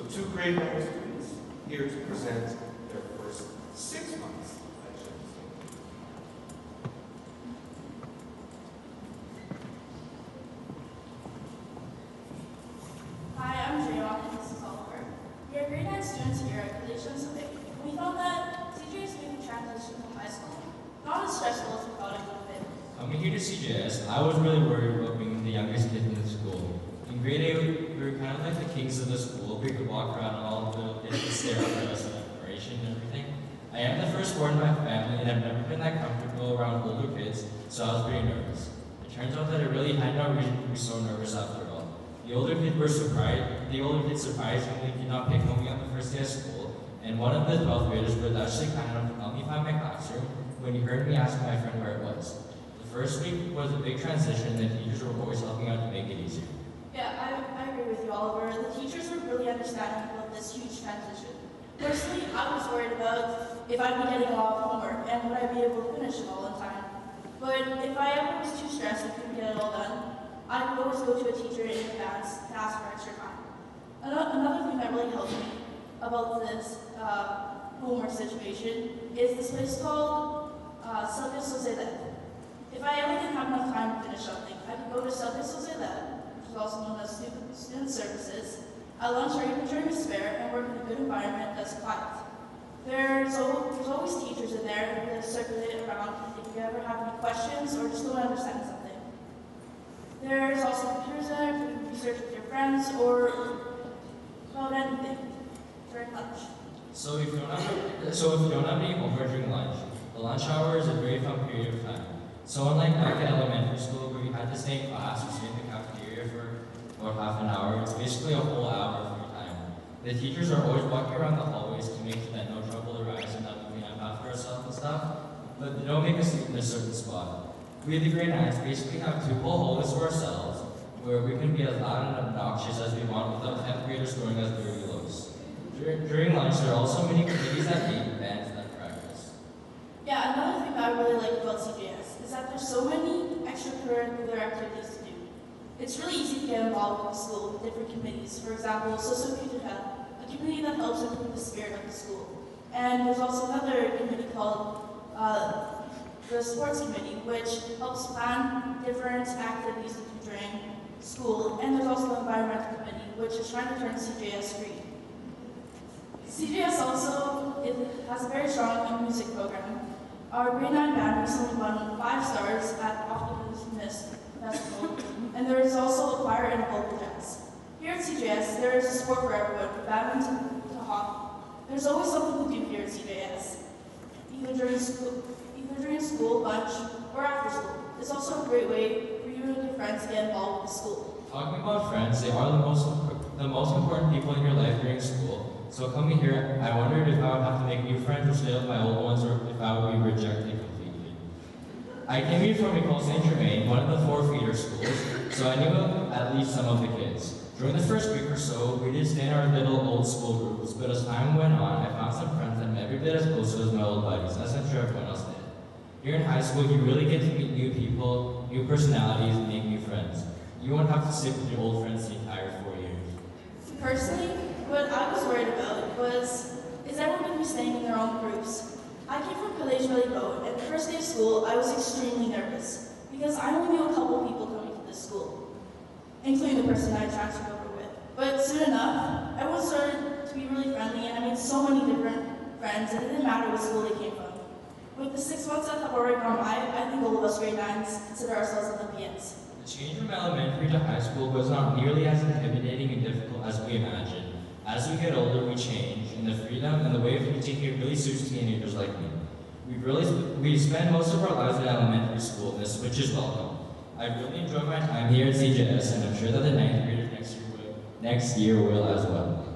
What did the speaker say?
So 2 grade 9 students here to present their first 6 months lecture. Hi, I'm Jaywa and this is Oliver. We are grade 9 students here at Collegians of Age. We found that CJS made the transition from high school not as stressful as we thought it would have been. Coming here to CJS, I was really worried about being the youngest kid in the school. In grade 8, we were kind of like the kings of the school. We could walk around and all the little kids would stare up at us in admiration and everything. I am the firstborn in my family and I've never been that comfortable around older kids, so I was pretty nervous. It turns out that I really had no reason to be so nervous after all. The older kids surprisingly did not pick on me on the first day of school, and one of the 12th graders was actually kind enough to help me find my classroom when he heard me ask my friend where it was. The first week was a big transition and the teachers were always helping out to make it easier. Yeah, I agree with you, Oliver. The teachers were really understanding about this huge transition. Personally, I was worried about if I'd be getting a lot of homework and would I be able to finish it all in time. But if I ever was too stressed and couldn't get it all done, I could always go to a teacher in advance to ask for extra time. Another thing that really helped me about this homework situation is this place called CJS. If I ever didn't have enough time to finish something, I could go to CJS, which is also known as Student Services, at lunch or even during a spare and work in a good environment that's quiet. There's always teachers in there that circulate around if you ever have any questions or just don't understand something. There's also computers there if you can research with your friends or about anything during lunch. So if you don't have any homework during lunch, the lunch hour is a very fun period of time. So unlike back in elementary school where you had to stay in class or stay in the cafeteria for about half an hour, it's basically a whole hour of your time. The teachers are always walking around the hallways to make sure that no trouble arises and that we can have after ourselves and stuff, but they don't make us sleep in a certain spot. We, the grade 9s, basically have 2 whole hallways to ourselves where we can be as loud and obnoxious as we want without 10th graders throwing us dirty looks. During lunch, there are also many committees that meet, bands that practice. Yeah, another thing that I really like about CJS is that there's so many extracurricular activities to do. It's really easy to get involved with the school with different committees. For example, Socio-Future Health, a committee that helps improve the spirit of the school. And there's also another committee called the Sports Committee, which helps plan different activities to do during school. And there's also the Environmental Committee, which is trying to turn CJS green. CJS also has a very strong music program. Our grade 9 band recently won 5 stars at Optimism Festival, and there is also a choir and a vocal dance. Here at CJS, there is a sport for everyone, from badminton to hockey. There's always something to do here at CJS, either during school, lunch, or after school. It's also a great way for you and your friends to get involved with the school. Talking about friends, they are the most important people in your life during school. So coming here, I wondered if I would have to make new friends or stay with my old ones, or if I would be rejected completely. I came here from Ecole Saint-Germain, one of the 4 feeder schools, so I knew at least some of the kids. During the first week or so, we did stay in our little old school groups, but as time went on, I found some friends that I'm every bit as close as my old buddies, as I'm sure everyone else did. Here in high school, you really get to meet new people, new personalities, and make new friends. You won't have to stick with your old friends the entire 4 years. Personally, what I was worried about is everyone going to be staying in their own groups. I came from College Valley, and the first day of school, I was extremely nervous because I only knew a couple people coming to this school, including the person I transferred over with. But soon enough, everyone started to be really friendly, and I made so many different friends, and it didn't matter what school they came from. With the 6 months that have already gone by, I think all of us grade 9s consider ourselves Olympians. The change from elementary to high school was not nearly as intimidating and difficult as we imagined. As we get older, we change, and the freedom and the way of teaching here really suits teenagers like me. We spend most of our lives in elementary school, and this switch is welcome. I really enjoyed my time here at CJS, and I'm sure that the 9th graders next year will as well.